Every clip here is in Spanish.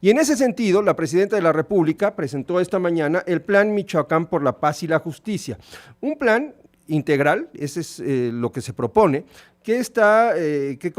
Y en ese sentido, la presidenta de la República presentó esta mañana el Plan Michoacán por la Paz y la Justicia, un plan integral, ese es lo que se propone, que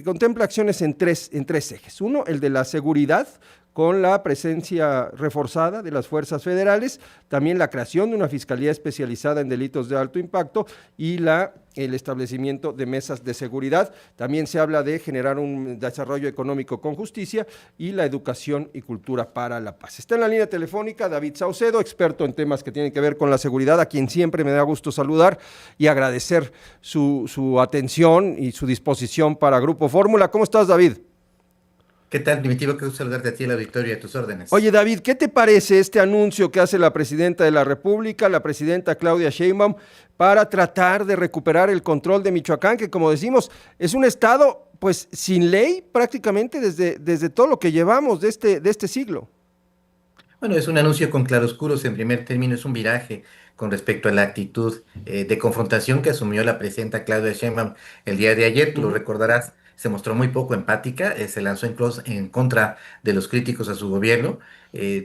contempla acciones en tres ejes. Uno, el de la seguridad, con la presencia reforzada de las fuerzas federales, también la creación de una fiscalía especializada en delitos de alto impacto y el establecimiento de mesas de seguridad. También se habla de generar un desarrollo económico con justicia y la educación y cultura para la paz. Está en la línea telefónica David Saucedo, experto en temas que tienen que ver con la seguridad, a quien siempre me da gusto saludar y agradecer su atención y su disposición para Grupo Fórmula. ¿Cómo estás, David? ¿Qué tal, Primitivo? Qué gusto saludarte a ti, la Victoria, a tus órdenes. Oye, David, ¿qué te parece este anuncio que hace la presidenta de la República, la presidenta Claudia Sheinbaum, para tratar de recuperar el control de Michoacán, que como decimos, es un estado pues sin ley prácticamente desde todo lo que llevamos de este siglo? Bueno, es un anuncio con claroscuros. En primer término, es un viraje con respecto a la actitud de confrontación que asumió la presidenta Claudia Sheinbaum el día de ayer. Tú lo Ujú. recordarás, se mostró muy poco empática, se lanzó incluso en contra de los críticos a su gobierno.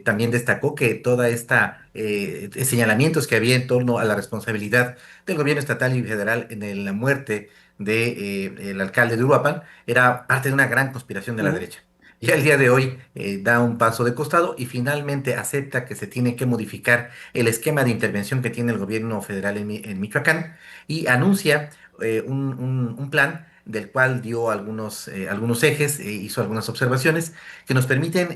También destacó que toda esta señalamientos que había en torno a la responsabilidad del gobierno estatal y federal en la muerte de, el alcalde de Uruapan era parte de una gran conspiración de la Ujú. derecha. Y al día de hoy da un paso de costado y finalmente acepta que se tiene que modificar el esquema de intervención que tiene el gobierno federal en Michoacán y anuncia un plan del cual dio algunos ejes, hizo algunas observaciones que nos permiten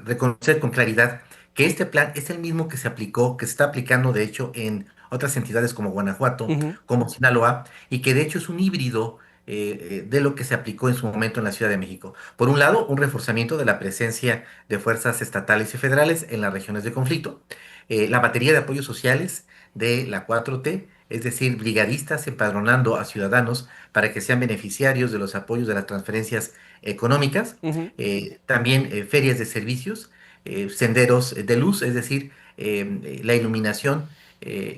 reconocer con claridad que este plan es el mismo que se aplicó, que se está aplicando de hecho en otras entidades como Guanajuato, Ujú. como Sinaloa, y que de hecho es un híbrido de lo que se aplicó en su momento en la Ciudad de México. Por un lado, un reforzamiento de la presencia de fuerzas estatales y federales en las regiones de conflicto, la batería de apoyos sociales de la 4T, es decir, brigadistas empadronando a ciudadanos para que sean beneficiarios de los apoyos de las transferencias económicas, Ujú. también ferias de servicios, senderos de luz, es decir, la iluminación,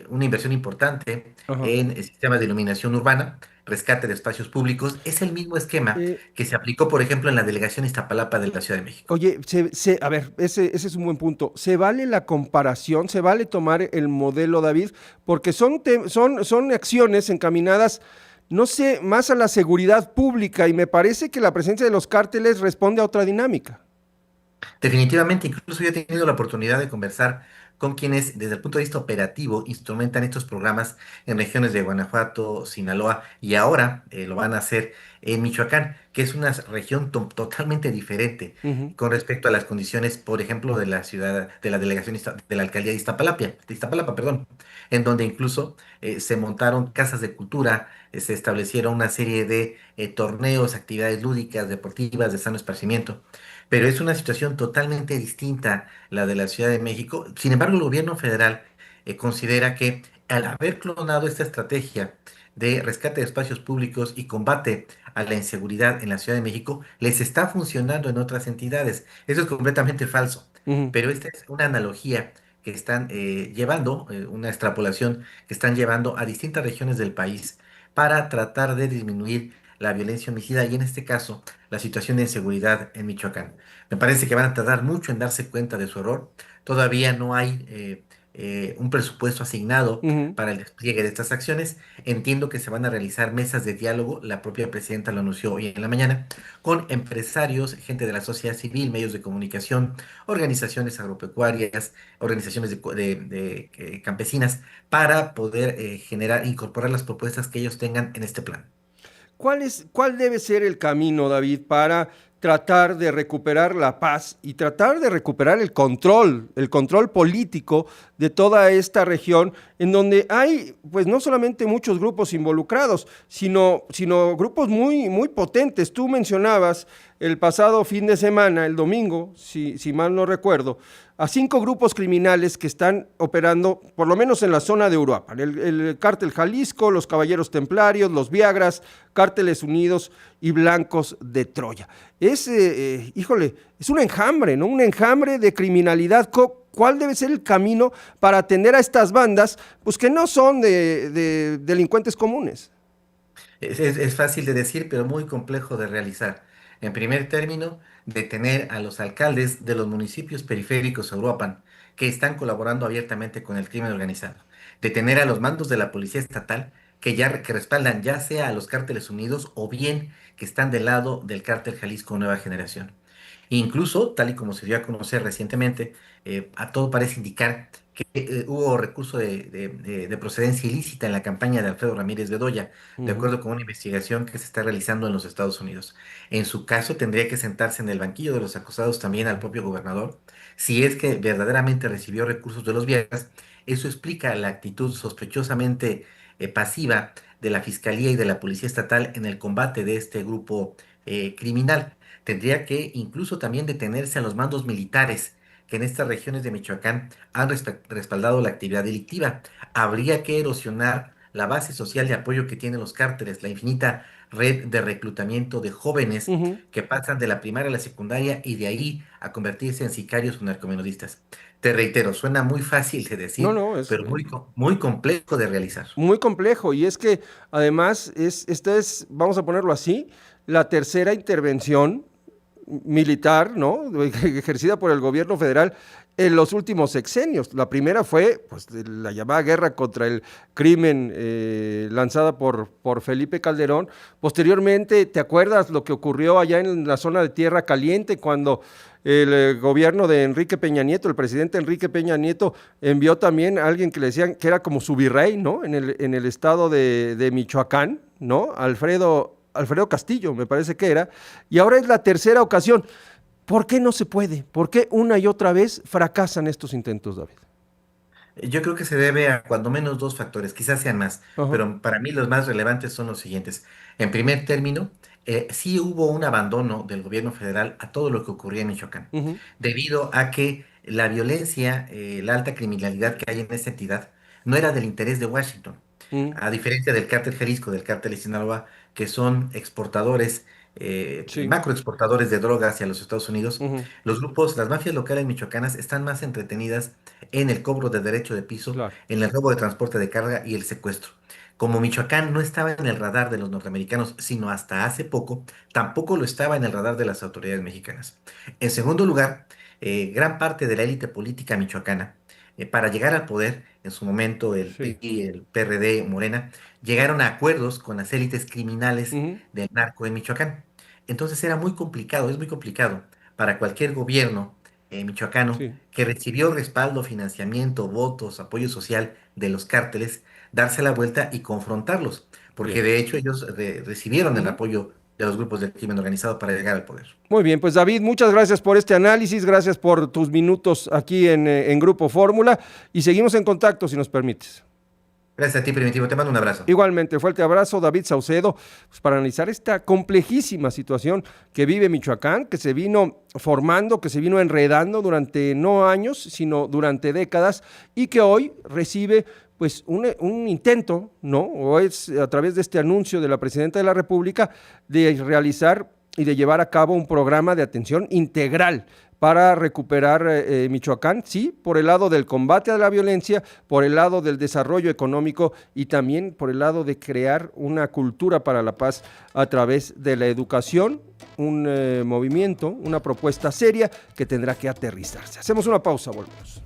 una inversión importante Ajá. en sistemas de iluminación urbana, rescate de espacios públicos. Es el mismo esquema Eh, que se aplicó, por ejemplo, en la delegación Iztapalapa de la Ciudad de México. Oye, a ver, ese es un buen punto. ¿Se vale la comparación? ¿Se vale tomar el modelo, David? Porque son acciones encaminadas, no sé, más a la seguridad pública y me parece que la presencia de los cárteles responde a otra dinámica. Definitivamente, incluso yo he tenido la oportunidad de conversar con quienes, desde el punto de vista operativo, instrumentan estos programas en regiones de Guanajuato, Sinaloa y ahora lo van a hacer en Michoacán, que es una región totalmente diferente Ujú. con respecto a las condiciones, por ejemplo, de la ciudad, de la delegación de la alcaldía de Iztapalapa, perdón, en donde incluso se montaron casas de cultura, se establecieron una serie de torneos, actividades lúdicas, deportivas, de sano esparcimiento, pero es una situación totalmente distinta la de la Ciudad de México. Sin embargo, el gobierno federal considera que al haber clonado esta estrategia de rescate de espacios públicos y combate a la inseguridad en la Ciudad de México, les está funcionando en otras entidades. Eso es completamente falso, Ujú. pero esta es una analogía que están llevando, una extrapolación que están llevando a distintas regiones del país para tratar de disminuir la violencia homicida y en este caso la situación de inseguridad en Michoacán. Me parece que van a tardar mucho en darse cuenta de su error. Todavía no hay un presupuesto asignado Ujú. para el despliegue de estas acciones. Entiendo que se van a realizar mesas de diálogo, la propia presidenta lo anunció hoy en la mañana, con empresarios, gente de la sociedad civil, medios de comunicación, organizaciones agropecuarias, organizaciones de campesinas, para poder generar, incorporar las propuestas que ellos tengan en este plan. ¿Cuál debe ser el camino, David, para tratar de recuperar la paz y tratar de recuperar el control político de toda esta región, en donde hay, pues no solamente muchos grupos involucrados, sino grupos muy potentes? Tú mencionabas el pasado fin de semana, el domingo, si mal no recuerdo, a 5 grupos criminales que están operando, por lo menos en la zona de Uruapan: el Cártel Jalisco, los Caballeros Templarios, los Viagras, Cárteles Unidos y Blancos de Troya. Híjole, es un enjambre, ¿no? Un enjambre de criminalidad. ¿Cuál debe ser el camino para atender a estas bandas, pues que no son de delincuentes comunes? Es fácil de decir, pero muy complejo de realizar. En primer término, detener a los alcaldes de los municipios periféricos a Uruapan que están colaborando abiertamente con el crimen organizado. Detener a los mandos de la Policía Estatal que respaldan ya sea a los Cárteles Unidos o bien que están del lado del Cártel Jalisco Nueva Generación. Incluso, tal y como se dio a conocer recientemente, a todo parece indicar que hubo recurso de procedencia ilícita en la campaña de Alfredo Ramírez Bedoya, de Ujú. acuerdo con una investigación que se está realizando en los Estados Unidos. En su caso, tendría que sentarse en el banquillo de los acusados también al propio gobernador, si es que verdaderamente recibió recursos de los Viejas. Eso explica la actitud sospechosamente pasiva de la Fiscalía y de la Policía Estatal en el combate de este grupo criminal. Tendría que incluso también detenerse a los mandos militares que en estas regiones de Michoacán han respaldado la actividad delictiva. Habría que erosionar la base social de apoyo que tienen los cárteles, la infinita red de reclutamiento de jóvenes Ujú. que pasan de la primaria a la secundaria y de ahí a convertirse en sicarios o narcomenudistas. Te reitero, suena muy fácil de No, decir, no, es pero muy complejo de realizar. muy complejo y es que además esta es, vamos a ponerlo así, la tercera intervención militar, ¿no? Ejercida por el gobierno federal en los últimos sexenios. La primera fue pues, la llamada guerra contra el crimen lanzada por Felipe Calderón. Posteriormente, ¿te acuerdas lo que ocurrió allá en la zona de Tierra Caliente cuando el gobierno de Enrique Peña Nieto, el presidente Enrique Peña Nieto, envió también a alguien que le decían que era como su virrey, ¿no? En el estado de Michoacán, ¿no? Alfredo Castillo, me parece que era, y ahora es la tercera ocasión. ¿Por qué no se puede? ¿Por qué una y otra vez fracasan estos intentos, David? Yo creo que se debe a cuando menos dos factores, quizás sean más, Ajá. pero para mí los más relevantes son los siguientes. En primer término, sí hubo un abandono del gobierno federal a todo lo que ocurría en Michoacán, Ujú. debido a que la violencia, la alta criminalidad que hay en esta entidad, no era del interés de Washington. Ujú. A diferencia del cártel Jalisco, del cártel de Sinaloa, que son exportadores, Sí. macroexportadores de drogas hacia los Estados Unidos, Ujú. los grupos, las mafias locales michoacanas están más entretenidas en el cobro de derecho de piso, Claro. en el robo de transporte de carga y el secuestro. Como Michoacán no estaba en el radar de los norteamericanos, sino hasta hace poco, tampoco lo estaba en el radar de las autoridades mexicanas. En segundo lugar, gran parte de la élite política michoacana, para llegar al poder, en su momento el Sí. PRI, el PRD, Morena, llegaron a acuerdos con las élites criminales Ujú. del narco en Michoacán. Entonces era muy complicado, es muy complicado para cualquier gobierno michoacano Sí. que recibió respaldo, financiamiento, votos, apoyo social de los cárteles, darse la vuelta y confrontarlos, porque Bien. de hecho ellos recibieron el Ujú. apoyo de los grupos del crimen organizado para llegar al poder. Muy bien, pues David, muchas gracias por este análisis, gracias por tus minutos aquí en Grupo Fórmula y seguimos en contacto si nos permites. Gracias a ti, Primitivo. Te mando un abrazo. Igualmente, fuerte abrazo, David Saucedo, pues para analizar esta complejísima situación que vive Michoacán, que se vino formando, que se vino enredando durante no años, sino durante décadas, y que hoy recibe pues un intento, ¿no? O es a través de este anuncio de la Presidenta de la República de realizar y de llevar a cabo un programa de atención integral para recuperar Michoacán, sí, por el lado del combate a la violencia, por el lado del desarrollo económico y también por el lado de crear una cultura para la paz a través de la educación, un movimiento, una propuesta seria que tendrá que aterrizarse. Hacemos una pausa, volvemos.